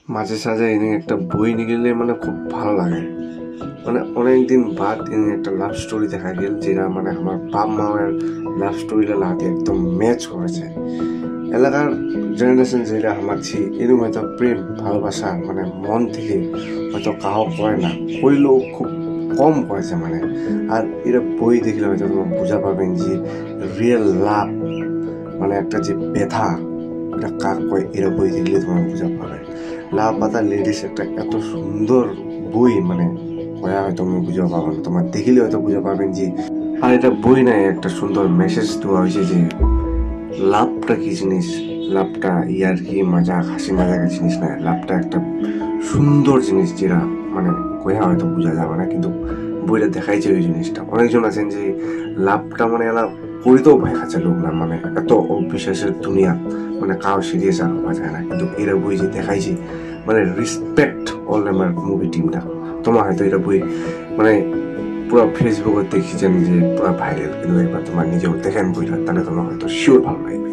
মাঝে সাঝে এনে একটা বই নিয়ে মানে খুব ভালো লাগে। মানে অনেকদিন বাদ এনে একটা লাভ স্টোরি দেখা গেল, যেটা মানে আমার বাপ মায়ের লাভ স্টোরিটা লাগে একদম ম্যাচ করেছে। এলাকার জেনারেশন যেটা আমাছি এরকম হয়তো প্রেম ভালোবাসা মানে মন থেকে হয়তো কাহো করে না, করলেও খুব কম করেছে মানে। আর এরা বই দেখলে হয়তো তোমার বোঝা পাবেন যে রিয়েল লাভ মানে একটা যে ব্যথা, এটা কাক কয়, এরা বই দেখলে তোমার বোঝা পাবে। লাভ পাতা লেডিস একটা এত সুন্দর বই মানে কয়া হয়তো আমি বুঝা পাবেন, তোমার দেখিলে হয়তো বুঝা পাবেন যে। আর এটা বই নাই, একটা সুন্দর মেসেজ দেওয়া হয়েছে যে লাভটা কি জিনিস, লাভটা ইয়ার কি মজাক হাসি মজাকের জিনিস না, লাভটা একটা সুন্দর জিনিস যেটা মানে কয়া হয়তো বোঝা যাবে না, কিন্তু বইটা দেখাইছে ওই জিনিসটা। অনেকজন আছেন যে লাভটা মানে এলা করিতেও ভয় খাচ্ছে লোক না, মানে এত অবিশ্বাসের দুনিয়া, মানে কাউ সিরিয়াস আর হওয়া যায় না, কিন্তু এরা বই যে দেখাইছে মানে রেসপেক্ট অল আমার মুভি টিমটা। তোমার হয়তো এটা বই মানে পুরো ফেসবুকে দেখেছেন যে পুরো ভাইরাল, কিন্তু একবার তোমার নিজেও দেখেন বইটা, তাহলে তোমার হয়তো শিওর ভালো লাগবে।